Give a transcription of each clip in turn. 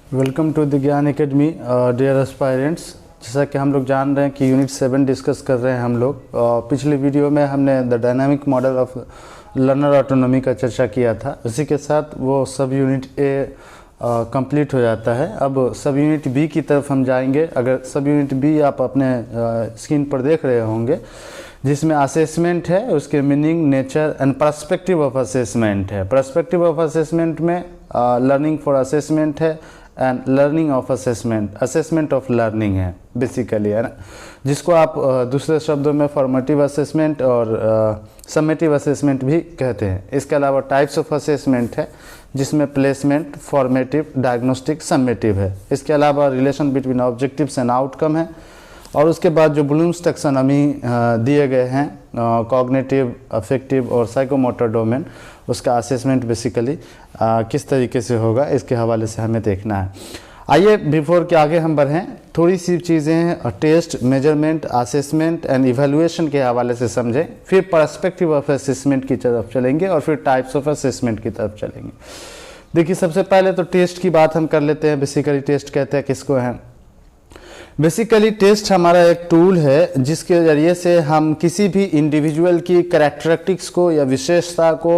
Welcome to the ज्ञान academy dear aspirants. जैसा कि हम लोग जान रहे हैं कि यूनिट 7 डिस्कस कर रहे हैं हम लोग। पिछले वीडियो में हमने the dynamic model of learner autonomy का चर्चा किया था। उसी के साथ वो सब यूनिट ए कंप्लीट हो जाता है। अब सब यूनिट बी की तरफ हम जाएंगे। अगर सब यूनिट बी आप अपने स्क्रीन पर देख रहे होंगे, जिसमें असेसमेंट है, उसके meaning, nature and perspective of assessment है। पर्सपेक्टिव ऑफ असेसमेंट में लर्निंग फॉर असेसमेंट है and learning of assessment, assessment of learning है बेसिकली, है ना, जिसको आप दूसरे शब्दों में फॉर्मेटिव असेसमेंट और समेटिव असेसमेंट भी कहते हैं। इसके अलावा टाइप्स ऑफ असेसमेंट है, जिसमें प्लेसमेंट, फॉर्मेटिव, डायग्नोस्टिक, समेटिव है। इसके अलावा relation between objectives and outcome है। और उसके बाद जो ब्लूम्स टैक्सोनॉमी दिए गए हैं, कॉग्निटिव, अफेक्टिव और साइकोमोटर डोमेन, उसका असेसमेंट बेसिकली किस तरीके से होगा, इसके हवाले से हमें देखना है। आइए बिफोर के आगे हम बढ़ें, थोड़ी सी चीज़ें test, measurement, assessment and evaluation के हवाले से समझें, फिर पर्सपेक्टिव ऑफ असेसमेंट की तरफ चलेंगे और फिर टाइप्स ऑफ असेसमेंट की तरफ चलेंगे। देखिए, सबसे पहले तो टेस्ट की बात हम कर लेते हैं। बेसिकली टेस्ट कहते हैं किसको है? बेसिकली टेस्ट हमारा एक टूल है जिसके ज़रिए से हम किसी भी इंडिविजुअल की कैरेक्टरिस्टिक्स को या विशेषता को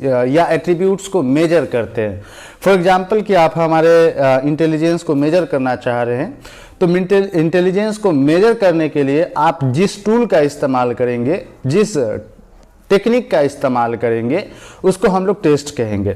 या एट्रीब्यूट्स को मेजर करते हैं। फॉर एग्जांपल कि आप हमारे इंटेलिजेंस को मेजर करना चाह रहे हैं, तो इंटेलिजेंस को मेजर करने के लिए आप जिस टूल का इस्तेमाल करेंगे, जिस टेक्निक का इस्तेमाल करेंगे, उसको हम लोग टेस्ट कहेंगे।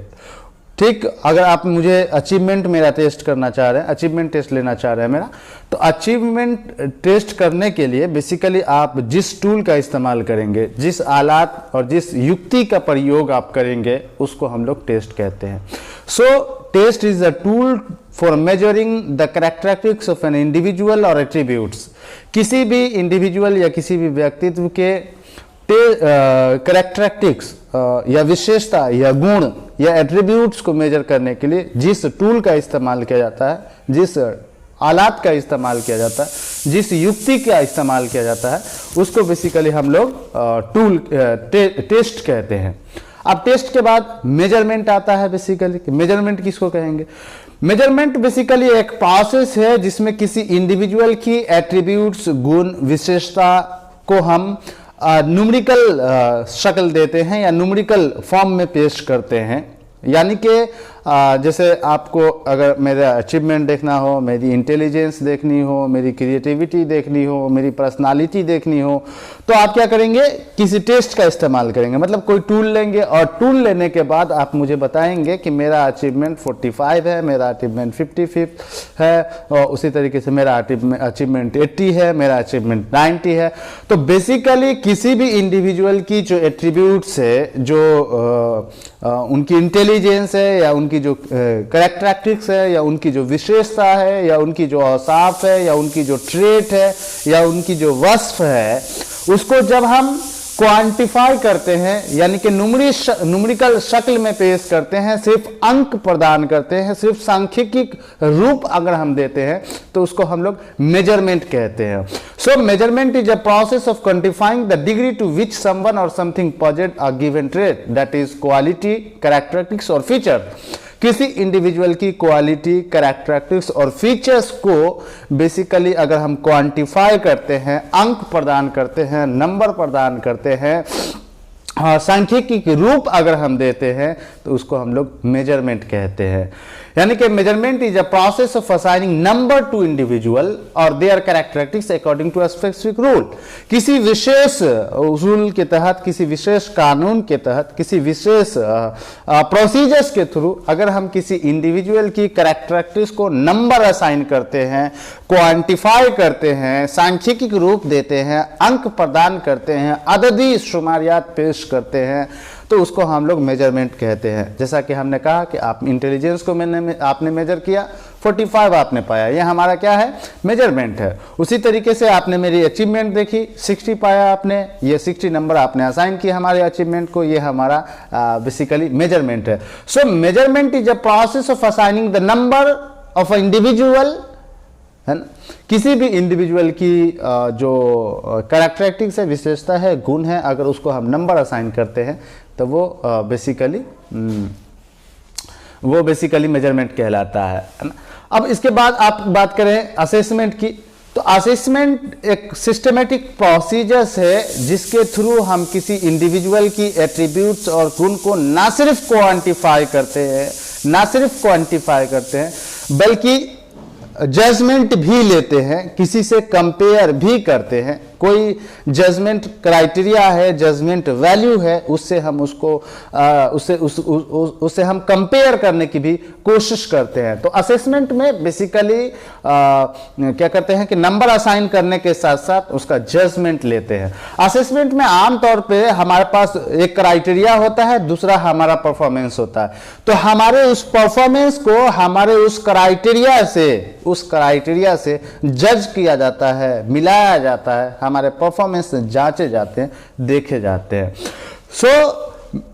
ठीक, अगर आप मुझे अचीवमेंट मेरा टेस्ट करना चाह रहे हैं, अचीवमेंट टेस्ट लेना चाह रहे हैं मेरा, तो अचीवमेंट टेस्ट करने के लिए बेसिकली आप जिस टूल का इस्तेमाल करेंगे, जिस आलात और जिस युक्ति का प्रयोग आप करेंगे, उसको हम लोग टेस्ट कहते हैं। So test is a tool for measuring the characteristics of an individual or attributes. किसी भी इंडिविजुअल या किसी भी व्यक्तित्व के कैरेक्टरिस्टिक्स या विशेषता या गुण या एट्रीब्यूट्स को मेजर करने के लिए जिस टूल का इस्तेमाल किया जाता है, जिस आलात का इस्तेमाल किया जाता है, जिस युक्ति का इस्तेमाल किया जाता है, उसको बेसिकली हम लोग टेस्ट कहते हैं। अब टेस्ट के बाद मेजरमेंट आता है। बेसिकली मेजरमेंट किसको कहेंगे? मेजरमेंट बेसिकली एक प्रोसेस है जिसमें किसी इंडिविजुअल की एट्रीब्यूट्स, गुण, विशेषता को हम न्यूमेरिकल शक्ल देते हैं या न्यूमेरिकल फॉर्म में पेश करते हैं। यानी कि जैसे आपको अगर मेरा अचीवमेंट देखना हो, मेरी इंटेलिजेंस देखनी हो, मेरी क्रिएटिविटी देखनी हो, मेरी पर्सनालिटी देखनी हो, तो आप क्या करेंगे? किसी टेस्ट का इस्तेमाल करेंगे। मतलब कोई टूल लेंगे और टूल लेने के बाद आप मुझे बताएंगे कि मेरा अचीवमेंट 45 है, मेरा अचीवमेंट 55 है, और उसी तरीके से मेरा अचीवमेंट 80 है, मेरा अचीवमेंट 90 है। तो बेसिकली किसी भी इंडिविजुअल की जो एट्रीब्यूट्स है, जो उनकी इंटेलिजेंस है या उनकी जो कैरेक्टरिस्टिक्स है या उनकी जो विशेषता है या उनकी जो औसाफ है या उनकी जो ट्रेट है या उनकी जो वस्फ है, उसको जब हम क्वांटिफाई करते हैं, यानी कि न्यूमेरिकल शक्ल में पेश करते हैं, सिर्फ अंक प्रदान करते हैं, सिर्फ सांख्यिकी रूप अगर हम देते हैं, तो उसको हम लोग मेजरमेंट कहते हैं। So measurement is a process of quantifying the degree to which someone or something possess a given trait, that is quality, characteristics or feature. किसी इंडिविजुअल की क्वालिटी, कैरेक्टरिस्टिक्स और फीचर्स को बेसिकली अगर हम क्वांटिफाई करते हैं, अंक प्रदान करते हैं, नंबर प्रदान करते हैं, सांख्यिकी रूप अगर हम देते हैं, तो उसको हम लोग मेजरमेंट कहते हैं। यानी कि measurement is a process of assigning number to individual or their characteristics according to a specific rule. किसी विशेष रूल के तहत, किसी विशेष कानून के तहत, किसी विशेष प्रोसीजर्स के थ्रू अगर हम किसी इंडिविजुअल की कैरेक्टरिस्टिक्स को नंबर असाइन करते हैं, क्वांटिफाई करते हैं, सांख्यिकी रूप देते हैं, अंक प्रदान करते हैं, अददी शुमारियात पेश करते हैं, तो उसको हम लोग मेजरमेंट कहते हैं। जैसा कि हमने कहा कि आप इंटेलिजेंस को आपने मेजर किया, 45 आपने पाया, ये हमारा क्या है? मेजरमेंट है। उसी तरीके से आपने मेरी अचीवमेंट देखी, 60 पाया आपने, ये 60 नंबर आपने असाइन किया हमारे अचीवमेंट को, ये हमारा बेसिकली मेजरमेंट है। सो measurement is a process of assigning the number of a individual, है ना, किसी भी इंडिविजुअल की जो कैरेक्टरिस्टिक्स है, विशेषता है, गुण है, अगर उसको हम नंबर असाइन करते हैं, तो वो बेसिकली मेजरमेंट कहलाता है ना। अब इसके बाद आप बात करें असेसमेंट की, तो असेसमेंट एक सिस्टमेटिक प्रोसीजर्स है जिसके थ्रू हम किसी इंडिविजुअल की एट्रीब्यूट्स और गुण को ना सिर्फ क्वांटिफाई करते हैं बल्कि जजमेंट भी लेते हैं, किसी से कंपेयर भी करते हैं। कोई जजमेंट क्राइटेरिया है, जजमेंट वैल्यू है, उससे हम उससे हम कंपेयर करने की भी कोशिश करते हैं। तो असेसमेंट में बेसिकली क्या करते हैं कि नंबर असाइन करने के साथ साथ उसका जजमेंट लेते हैं। असेसमेंट में आमतौर पे हमारे पास एक क्राइटेरिया होता है, दूसरा हमारा परफॉर्मेंस होता है। तो हमारे उस परफॉर्मेंस को हमारे उस क्राइटेरिया से जज किया जाता है, मिलाया जाता है, हमारे परफॉर्मेंस जांचे जाते हैं, देखे जाते हैं।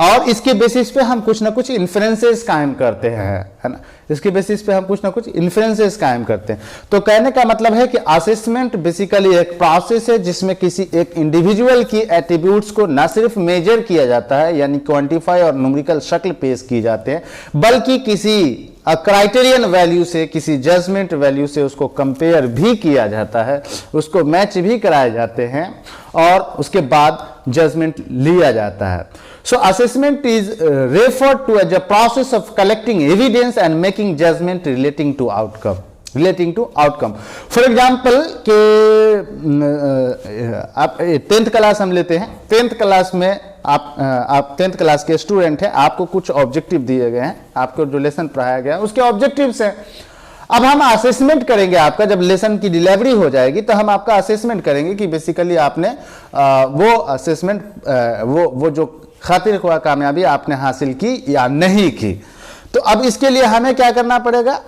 और इसके बेसिस पे हम कुछ ना कुछ इन्फ्रेंसेस कायम करते हैं, है ना। इसके बेसिस पे हम कुछ ना कुछ इन्फ्रेंसेस कायम करते हैं। तो कहने का मतलब है कि असेसमेंट बेसिकली एक प्रोसेस है जिसमें किसी एक इंडिविजुअल की एट्रीब्यूट्स को ना सिर्फ मेजर किया जाता है, यानी क्वांटिफाई और न्यूमेरिकल शक्ल पेश की जाते हैं, बल्कि किसी क्राइटेरियन वैल्यू से, किसी जजमेंट वैल्यू से उसको कंपेयर भी किया जाता है, उसको मैच भी कराए जाते हैं और उसके बाद जजमेंट लिया जाता है। So assessment is referred to as a process of collecting evidence and making judgement relating to outcome. For example के आप 10th क्लास हम लेते हैं। 10th क्लास में आप 10th क्लास के स्टूडेंट हैं, आपको कुछ ऑब्जेक्टिव दिए गए हैं, आपको जो लेसन पढ़ाया गया है उसके ऑब्जेक्टिव्स हैं। अब हम असेसमेंट करेंगे आपका, जब लेसन की डिलीवरी हो जाएगी तो हम आपका असेसमेंट करेंगे कि बेसिकली आपने वो असेसमेंट वो जो खातिर ख्वाह कामयाबी आपने हासिल की या नहीं की। तो अब इसके लिए हमें क्या करना पड़ेगा?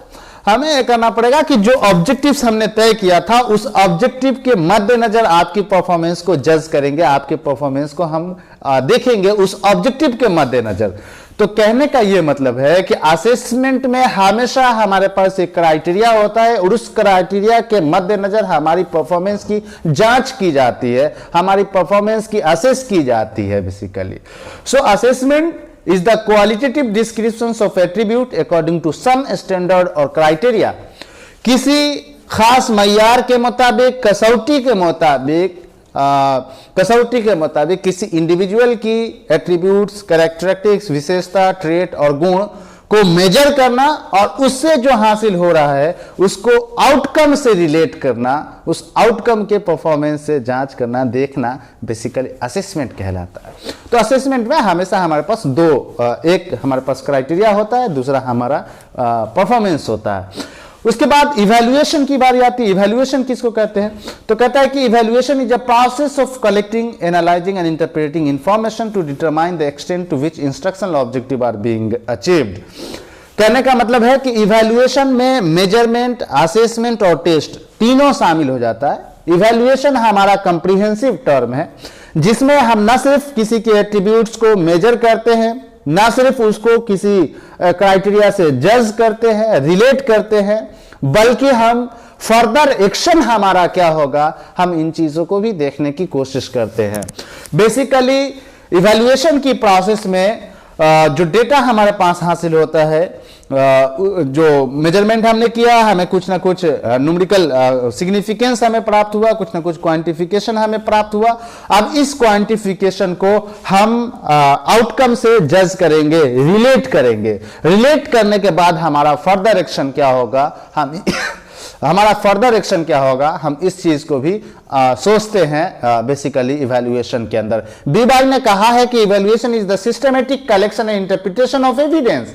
हमें यह करना पड़ेगा कि जो ऑब्जेक्टिव्स हमने तय किया था उस ऑब्जेक्टिव के मद्देनजर आपकी परफॉर्मेंस को जज करेंगे, आपके परफॉर्मेंस को हम देखेंगे उस ऑब्जेक्टिव के मद्देनजर। तो कहने का यह मतलब है कि असेसमेंट में हमेशा हमारे पास एक क्राइटेरिया होता है और उस क्राइटेरिया के मद्देनजर हमारी परफॉर्मेंस की जांच की जाती है, हमारी परफॉर्मेंस की असेस की जाती है basically. So assessment is the qualitative descriptions of attribute according to some standard और criteria। किसी खास मय्यार के मुताबिक, कसौटी के मुताबिक किसी इंडिविजुअल की एट्रीब्यूट्स, कैरेक्टरिस्टिक्स, विशेषता, ट्रेट और गुण को मेजर करना और उससे जो हासिल हो रहा है उसको आउटकम से रिलेट करना, उस आउटकम के परफॉर्मेंस से जांच करना, देखना, बेसिकली असेसमेंट कहलाता है। तो असेसमेंट में हमेशा हमारे पास एक हमारे पास क्राइटेरिया होता है, दूसरा हमारा परफॉर्मेंस होता है। उसके बाद इवैल्यूएशन की बारी आती है। इवैल्यूएशन किसको कहते हैं? तो कहता है कि evaluation is a process of collecting, analysing and interpreting information to determine the extent to which instructional objective are being achieved. कहने का मतलब है कि इवैल्यूएशन में मेजरमेंट, असेसमेंट और टेस्ट तीनों शामिल हो जाता है। इवैल्यूएशन हमारा कंप्रीहेंसिव टर्म है जिसमें हम न सिर्फ किसी के एट्रीब्यूट्स को मेजर करते हैं, ना सिर्फ उसको किसी क्राइटेरिया से जज करते हैं, रिलेट करते हैं, बल्कि हम फर्दर एक्शन हमारा क्या होगा, हम इन चीजों को भी देखने की कोशिश करते हैं। बेसिकली इवैल्यूएशन की प्रोसेस में जो डेटा हमारे पास हासिल होता है, जो मेजरमेंट हमने किया, हमें कुछ ना कुछ न्यूमेरिकल सिग्निफिकेंस हमें प्राप्त हुआ, कुछ ना कुछ क्वांटिफिकेशन हमें प्राप्त हुआ। अब इस क्वांटिफिकेशन को हम आउटकम से जज करेंगे, रिलेट करेंगे। रिलेट करने के बाद हमारा फर्दर एक्शन क्या होगा, हम इस चीज को भी सोचते हैं बेसिकली इवैल्यूएशन के अंदर। बीबाई ने कहा है कि evaluation is the systematic collection and interpretation of evidence.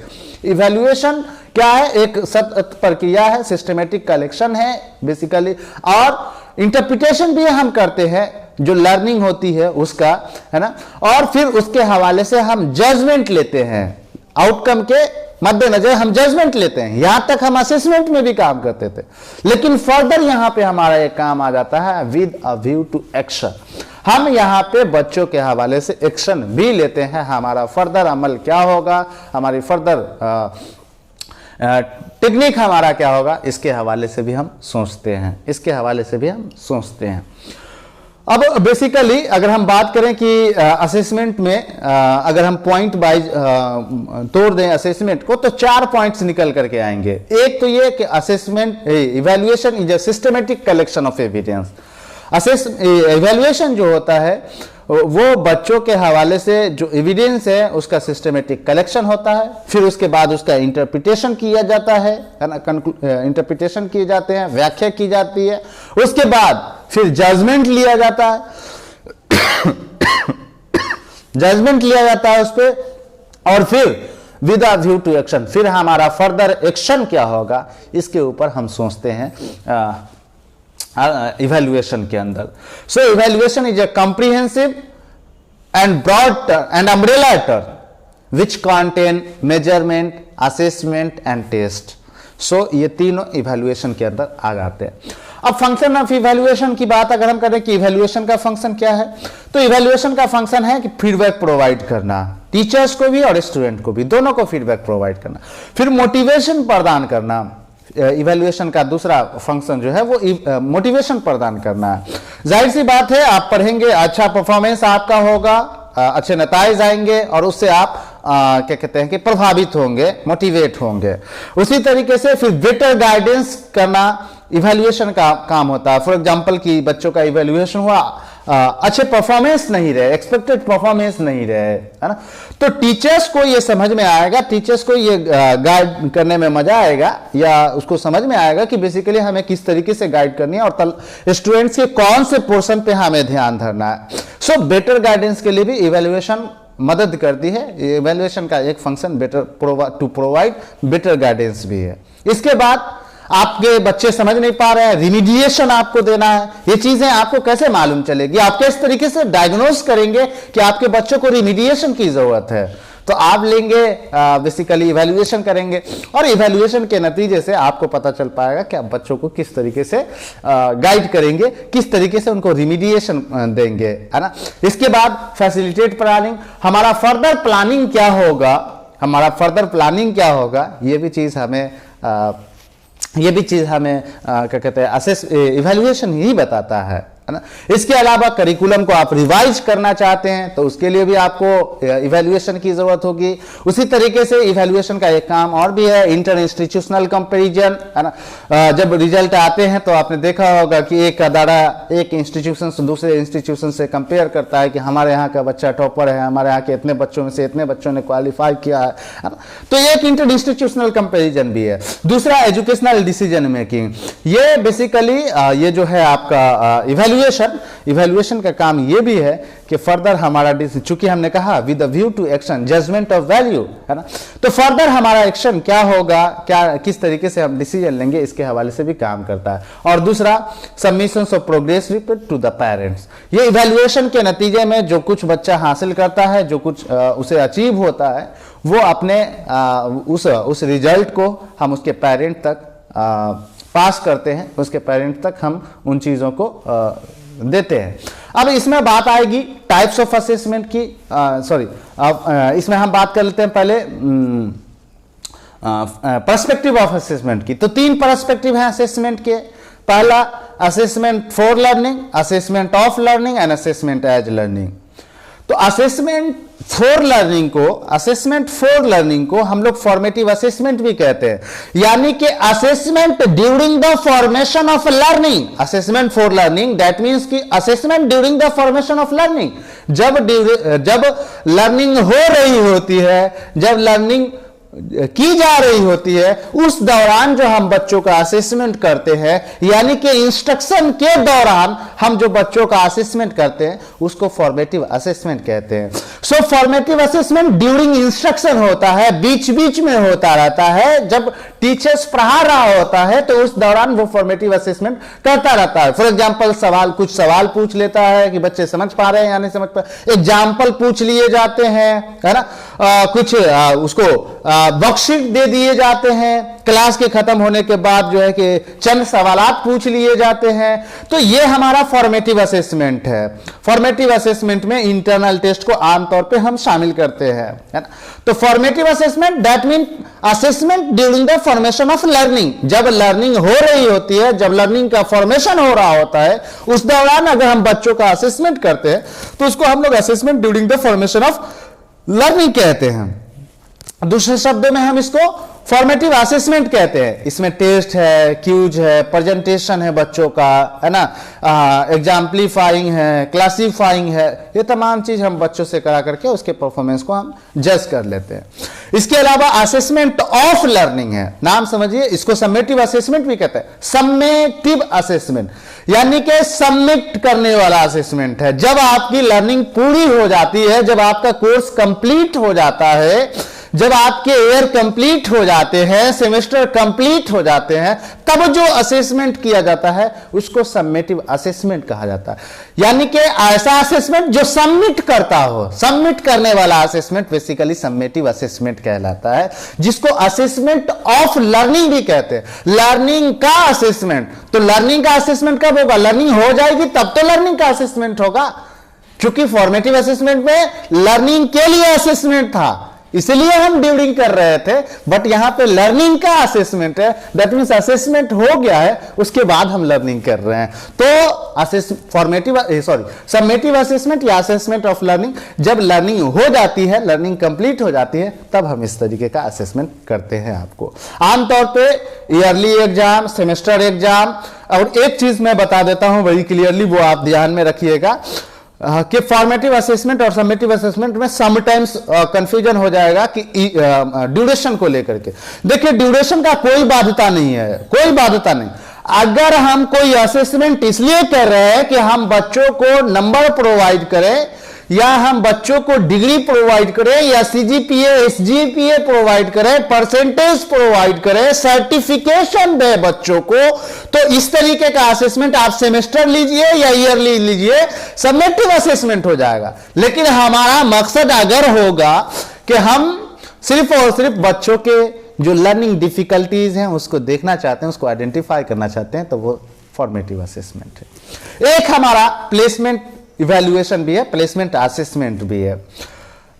Evaluation क्या है? एक सतत प्रक्रिया है, सिस्टमैटिक कलेक्शन है बेसिकली, और इंटरप्रिटेशन भी हम करते हैं, जो लर्निंग होती है उसका, है ना। और फिर उसके हवाले से हम जजमेंट लेते हैं, आउटकम के मद्देनजर हम जजमेंट लेते हैं। यहां तक हम असेसमेंट में भी काम करते थे, लेकिन फर्दर यहां पे हमारा एक काम आ जाता है with a view to action. हम यहां पे बच्चों के हवाले से एक्शन भी लेते हैं। हमारा फर्दर अमल क्या होगा, हमारी फर्दर टेक्निक हमारा क्या होगा, इसके हवाले से भी हम सोचते हैं, अब बेसिकली अगर हम बात करें कि असेसमेंट में अगर हम पॉइंट वाइज तोड़ दें असेसमेंट को, तो 4 पॉइंट्स निकल करके आएंगे। एक तो ये कि assessment evaluation is a systematic collection of evidence. Evaluation जो होता है वो बच्चों के हवाले से जो एविडेंस है उसका सिस्टमेटिक कलेक्शन होता है, फिर उसके बाद उसका इंटरप्रिटेशन किया जाता है ना, इंटरप्रिटेशन किए जाते हैं, व्याख्या की जाती है, उसके बाद फिर जजमेंट लिया जाता है जजमेंट लिया जाता है उस पर, और फिर with a view to action, फिर हमारा फर्दर एक्शन क्या होगा इसके ऊपर हम सोचते हैं इवैल्यूएशन के अंदर। So evaluation is a comprehensive and broad and umbrella term which contain measurement, assessment and test. So ये तीनों इवैल्यूएशन के अंदर आ जाते हैं। अब फंक्शन ऑफ इवैल्यूएशन की बात अगर हम करें कि इवैल्यूएशन का फंक्शन क्या है, तो इवैल्यूएशन का फंक्शन है कि फीडबैक प्रोवाइड करना, टीचर्स को भी और स्टूडेंट को भी, दोनों को फीडबैक प्रोवाइड करना, फिर मोटिवेशन प्रदान करना। इवैल्यूएशन का दूसरा फंक्शन जो है वो मोटिवेशन प्रदान करना है। जाहिर सी बात है, आप पढ़ेंगे, अच्छा परफॉर्मेंस आपका होगा, अच्छे नताइज आएंगे और उससे आप क्या कहते हैं कि प्रभावित होंगे, मोटिवेट होंगे। उसी तरीके से फिर बेटर गाइडेंस करना इवैल्यूएशन का काम होता है। फॉर एग्जांपल कि बच्चों का इवैल्यूएशन हुआ, अच्छे परफॉर्मेंस नहीं रहे, एक्सपेक्टेड परफॉर्मेंस नहीं रहे, है ना, तो टीचर्स को ये समझ में आएगा, टीचर्स को ये गाइड करने में मजा आएगा, या उसको समझ में आएगा कि बेसिकली हमें किस तरीके से गाइड करनी है और स्टूडेंट्स के कौन से पोर्शन पे हमें ध्यान धरना है। सो बेटर गाइडेंस के लिए भी इवैल्यूएशन मदद करती है। इवैल्यूएशन का एक function better to provide better guidance भी है। इसके बाद आपके बच्चे समझ नहीं पा रहे हैं, रिमीडिएशन आपको देना है। ये चीजें आपको कैसे मालूम चलेगी, आप किस तरीके से डायग्नोज करेंगे कि आपके बच्चों को रिमीडिएशन की जरूरत है, तो आप लेंगे बेसिकली इवैल्यूएशन करेंगे, और इवैल्यूएशन के नतीजे से आपको पता चल पाएगा कि आप बच्चों को किस तरीके से गाइड करेंगे, किस तरीके से उनको रिमीडिएशन देंगे, है ना। इसके बाद फैसिलिटेट प्लानिंग, हमारा फर्दर प्लानिंग क्या होगा, हमारा फर्दर प्लानिंग क्या होगा, ये भी चीज हमें क्या कहते हैं इवैल्यूएशन ही बताता है ना। इसके अलावा करिकुलम को आप रिवाइज करना चाहते हैं तो उसके लिए भी आपको इवैल्यूएशन की जरूरत होगी। उसी तरीके से इवैल्यूएशन का एक काम और भी है, इंटर इंस्टीट्यूशनल कंपैरिजन, है ना। जब रिजल्ट आते हैं तो आपने देखा होगा कि एक अदारा एक इंस्टीट्यूशन से दूसरे इंस्टीट्यूशन से कंपेयर करता है कि हमारे यहाँ का बच्चा टॉपर है, हमारे यहाँ के इतने बच्चों में से इतने बच्चों ने क्वालिफाई किया है ना। तो एक इंटर इंस्टीट्यूशनल कंपैरिजन भी है। दूसरा एजुकेशनल डिसीजन मेकिंग, ये बेसिकली ये जो है आपका इवैल्यूएशन का काम ये भी है कि फर्दर हमारा, चूंकि हमने कहा with a view to action judgement of value, है ना, तो फर्दर हमारा एक्शन क्या होगा, क्या किस तरीके से हम डिसीजन लेंगे, इसके हवाले से भी काम करता है। और दूसरा submissions of progress report to the parents, ये इवैल्यूएशन के नतीजे में जो कुछ बच्चा हासिल करता है, जो कुछ उसे अचीव होता है, वो अपने उस रिजल्ट को हम उसके पेरेंट तक पास करते हैं, उसके पेरेंट तक हम उन चीज़ों को देते हैं। अब इसमें बात आएगी टाइप्स ऑफ असेसमेंट की, इसमें हम बात कर लेते हैं पहले पर्सपेक्टिव ऑफ असेसमेंट की। तो 3 पर्सपेक्टिव हैं असेसमेंट के। पहला assessment for learning, assessment of learning and assessment as learning. तो असेसमेंट फॉर लर्निंग को हम लोग फॉर्मेटिव असेसमेंट भी कहते हैं, यानी कि assessment during the formation of learning. Assessment for learning that means कि assessment during the formation of learning, जब लर्निंग हो रही होती है, जब लर्निंग की जा रही होती है, उस दौरान जो हम बच्चों का असेसमेंट करते हैं, यानी कि इंस्ट्रक्शन के दौरान हम जो बच्चों का असेसमेंट करते हैं उसको फॉर्मेटिव असेसमेंट कहते हैं। सो फॉर्मेटिव असेसमेंट ड्यूरिंग इंस्ट्रक्शन होता है, बीच बीच में होता रहता है, जब टीचर्स पढ़ा रहा होता है तो उस दौरान वो फॉर्मेटिव असेसमेट करता रहता है। फॉर एग्जांपल कुछ सवाल पूछ लेता है कि बच्चे समझ पा रहे हैं या नहीं समझ पा रहे, एग्जाम्पल पूछ लिए जाते हैं, है ना, कुछ उसको वर्कशीट दे दिए जाते हैं, क्लास के खत्म होने के बाद जो है कि चंद सवालात पूछ लिए जाते हैं। तो ये हमारा फॉर्मेटिव असेसमेंट है। फॉर्मेटिव असेसमेंट में इंटरनल टेस्ट को आमतौर पे हम शामिल करते हैं, है ना। तो formative assessment that mean assessment during the formation of learning, जब लर्निंग हो रही होती है, जब लर्निंग का फॉर्मेशन हो रहा होता है, उस दौरान अगर हम बच्चों का असेसमेंट करते हैं तो उसको हम लोग assessment during the formation of learning कहते हैं। दूसरे शब्दों में हम इसको फॉर्मेटिव असेसमेंट कहते हैं। इसमें टेस्ट है, क्यूज है, प्रेजेंटेशन है बच्चों का, है ना, एग्जाम्पलीफाइंग है, क्लासीफाइंग है, ये तमाम चीज हम बच्चों से करा करके उसके परफॉर्मेंस को हम जज कर लेते हैं। इसके अलावा असेसमेंट ऑफ लर्निंग है, नाम समझिए, इसको समेटिव असेसमेंट भी कहते हैं। समेटिव असेसमेंट यानी कि सबमिट करने वाला असेसमेंट है। जब आपकी लर्निंग पूरी हो जाती है, जब आपका कोर्स कंप्लीट हो जाता है, जब आपके ईयर कंप्लीट हो जाते हैं, सेमेस्टर कंप्लीट हो जाते हैं, तब जो असेसमेंट किया जाता है उसको समेटिव असेसमेंट कहा जाता है। यानी कि ऐसा असेसमेंट जो सबमिट करता हो, सबमिट करने वाला असेसमेंट बेसिकली समेटिव असेसमेंट कहलाता है, जिसको असेसमेंट ऑफ लर्निंग भी कहते हैं। लर्निंग का असेसमेंट, तो लर्निंग का असेसमेंट कब होगा? लर्निंग हो जाएगी तब तो लर्निंग का असेसमेंट होगा, क्योंकि फॉर्मेटिव असेसमेंट में लर्निंग के लिए असेसमेंट था, इसलिए हम ड्यूरिंग कर रहे थे। बट यहां पे लर्निंग का असेसमेंट है, दैट मींस असेसमेंट हो गया है, उसके बाद हम लर्निंग कर रहे हैं। तो समेटिव असेसमेंट या असेसमेंट ऑफ लर्निंग, जब लर्निंग हो जाती है, लर्निंग कंप्लीट हो जाती है, तब हम इस तरीके का असेसमेंट करते हैं। आपको आमतौर पे ईयरली एग्जाम, सेमेस्टर एग्जाम, और एक चीज मैं बता देता हूं वेरी क्लियरली, वो आप ध्यान में रखिएगा कि फॉर्मेटिव असेसमेंट और समेटिव असेसमेंट में समटाइम्स कंफ्यूजन हो जाएगा कि ड्यूरेशन को लेकर के। देखिए, ड्यूरेशन का कोई बाध्यता नहीं है, कोई बाध्यता नहीं। अगर हम कोई असेसमेंट इसलिए कर रहे हैं कि हम बच्चों को नंबर प्रोवाइड करें, या हम बच्चों को डिग्री प्रोवाइड करें, या सीजीपीए, एसजीपीए प्रोवाइड करें, परसेंटेज प्रोवाइड करें, सर्टिफिकेशन दे बच्चों को, तो इस तरीके का असेसमेंट आप सेमेस्टर लीजिए या ईयरली लीजिए, समेटिव असेसमेंट हो जाएगा। लेकिन हमारा मकसद अगर होगा कि हम सिर्फ और सिर्फ बच्चों के जो लर्निंग डिफिकल्टीज हैं उसको देखना चाहते हैं, उसको आइडेंटिफाई करना चाहते हैं, तो वो फॉर्मेटिव असेसमेंट है। एक हमारा प्लेसमेंट इवैल्यूएशन भी है, प्लेसमेंट असेसमेंट भी है।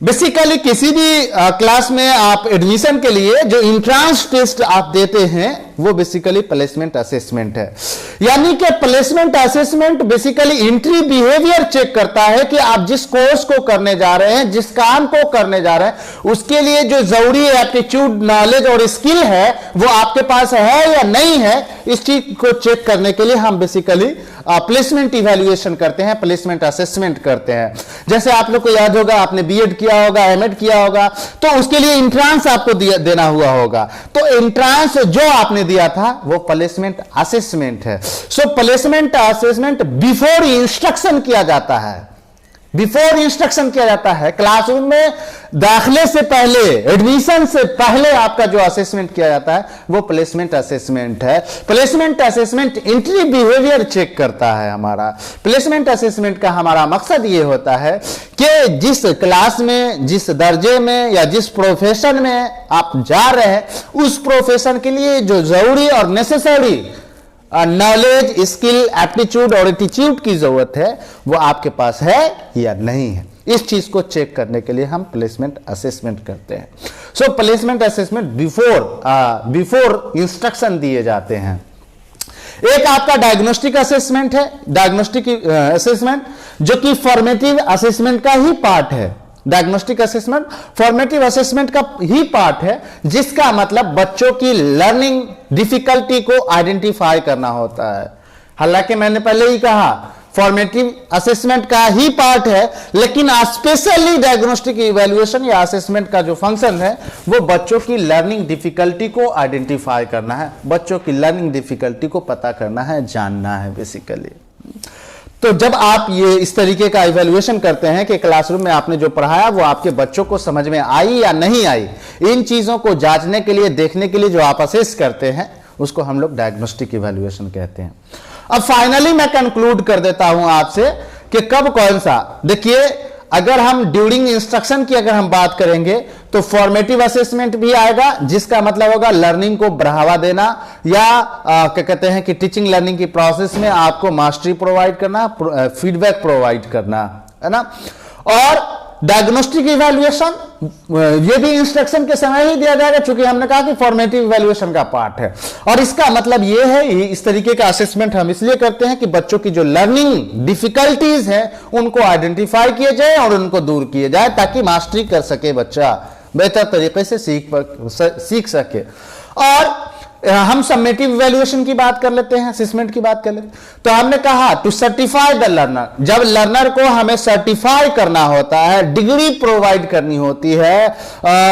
बेसिकली किसी भी क्लास में आप एडमिशन के लिए जो इंट्रांस टेस्ट आप देते हैं वो बेसिकली प्लेसमेंट असेसमेंट है। यानी कि placement assessment basically entry behaviour check करता है कि आप जिस कोर्स को करने जा रहे हैं, जिस काम को करने जा रहे हैं, उसके लिए जो जरूरी एप्टीट्यूड, नॉलेज और स्किल है वो आपके पास है या नहीं है। इस चीज को चेक करने के लिए हम बेसिकली प्लेसमेंट इवैल्यूएशन करते हैं, प्लेसमेंट असेसमेंट करते हैं। जैसे आप लोग को याद होगा, आपने बीएड किया होगा, एमएड किया होगा, तो उसके लिए एंट्रांस आपको देना हुआ होगा। तो एंट्रांस जो आपने दिया था वो प्लेसमेंट असेसमेंट है। सो प्लेसमेंट असेसमेंट बिफोर इंस्ट्रक्शन किया जाता है, बिफोर इंस्ट्रक्शन किया जाता है। क्लासरूम में दाखिले से पहले, एडमिशन से पहले आपका जो असेसमेंट किया जाता है वो प्लेसमेंट असेसमेंट है। Placement assessment entry behaviour check करता है। हमारा प्लेसमेंट असेसमेंट का हमारा मकसद ये होता है कि जिस क्लास में, जिस दर्जे में या जिस प्रोफेशन में आप जा रहे हैं, उस प्रोफेशन के लिए जो जरूरी और नेसेसरी नॉलेज, स्किल, एप्टीट्यूड और एटीट्यूड की जरूरत है वो आपके पास है या नहीं है। इस चीज को चेक करने के लिए हम प्लेसमेंट असेसमेंट करते हैं। सो प्लेसमेंट असेसमेंट बिफोर इंस्ट्रक्शन दिए जाते हैं। एक आपका डायग्नोस्टिक असेसमेंट है, डायग्नोस्टिक असेसमेंट जो कि फॉर्मेटिव असेसमेंट का ही पार्ट है। डायग्नोस्टिक असेसमेंट फॉर्मेटिव असेसमेंट का ही पार्ट है, जिसका मतलब बच्चों की लर्निंग डिफिकल्टी को आइडेंटिफाई करना होता है। हालांकि मैंने पहले ही कहा फॉर्मेटिव असेसमेंट का ही पार्ट है, लेकिन स्पेशली डायग्नोस्टिक इवैल्यूएशन या असेसमेंट का जो फंक्शन है वो बच्चों की लर्निंग डिफिकल्टी को आइडेंटिफाई करना है, बच्चों की लर्निंग डिफिकल्टी को पता करना है, जानना है बेसिकली। तो जब आप ये इस तरीके का इवैल्यूएशन करते हैं कि क्लासरूम में आपने जो पढ़ाया वो आपके बच्चों को समझ में आई या नहीं आई, इन चीजों को जांचने के लिए, देखने के लिए जो आप असेस करते हैं उसको हम लोग डायग्नोस्टिक इवैल्यूएशन कहते हैं। अब फाइनली मैं कंक्लूड कर देता हूं आपसे कि कब कौन सा, देखिए अगर हम ड्यूरिंग इंस्ट्रक्शन की अगर हम बात करेंगे तो फॉर्मेटिव असेसमेंट भी आएगा, जिसका मतलब होगा लर्निंग को बढ़ावा देना या क्या कहते हैं कि टीचिंग लर्निंग की प्रोसेस में आपको मास्टरी प्रोवाइड करना, फीडबैक प्रोवाइड करना, है ना। और डायग्नोस्टिक इवैल्यूएशन, ये भी इंस्ट्रक्शन के समय ही दिया जाएगा, चूंकि हमने कहा कि फॉर्मेटिव इवैल्यूएशन का पार्ट है। और इसका मतलब ये है, इस तरीके का असेसमेंट हम इसलिए करते हैं कि बच्चों की जो लर्निंग डिफिकल्टीज हैं उनको आइडेंटिफाई किए जाए और उनको दूर किए जाए, ताकि मास्टरी कर सके, बच्चा बेहतर तरीके से सीख सके। और हम समेटिव इवैल्यूएशन की बात कर लेते हैं, असेसमेंट की बात कर लेते हैं। तो हमने कहा टू सर्टिफाई द लर्नर, जब लर्नर को हमें सर्टिफाई करना होता है, डिग्री प्रोवाइड करनी होती है,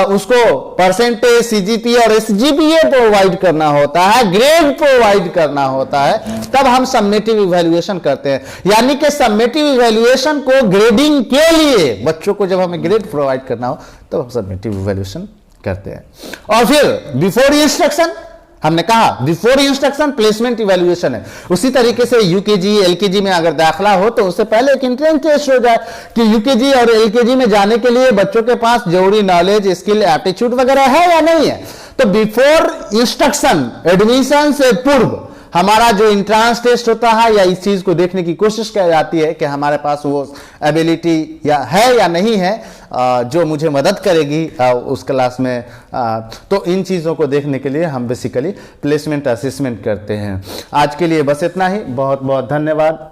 उसको परसेंटेज, सीजीपी और एसजीपीए प्रोवाइड करना होता है, ग्रेड प्रोवाइड करना होता है, तब हम समेटिव इवैल्यूएशन करते हैं। यानी कि समेटिव इवैल्यूएशन को ग्रेडिंग के लिए बच्चों को जब हमें ग्रेड प्रोवाइड करना हो तो हम समेटिव इवैल्यूएशन करते हैं। और फिर बिफोर इंस्ट्रक्शन, हमने कहा बिफोर इंस्ट्रक्शन प्लेसमेंट इवैल्यूएशन है। उसी तरीके से यूकेजी एलकेजी में अगर दाखला हो तो उससे पहले एक एंट्रेंस टेस्ट हो जाए कि यूकेजी और एलकेजी में जाने के लिए बच्चों के पास जरूरी नॉलेज, स्किल, एप्टीट्यूड वगैरह है या नहीं है। तो बिफोर इंस्ट्रक्शन, एडमिशन से पूर्व हमारा जो इंट्रांस टेस्ट होता है, या इस चीज को देखने की कोशिश की जाती है कि हमारे पास वो एबिलिटी या है या नहीं है जो मुझे मदद करेगी उस क्लास में। तो इन चीज़ों को देखने के लिए हम बेसिकली प्लेसमेंट असेसमेंट करते हैं। आज के लिए बस इतना ही, बहुत बहुत धन्यवाद।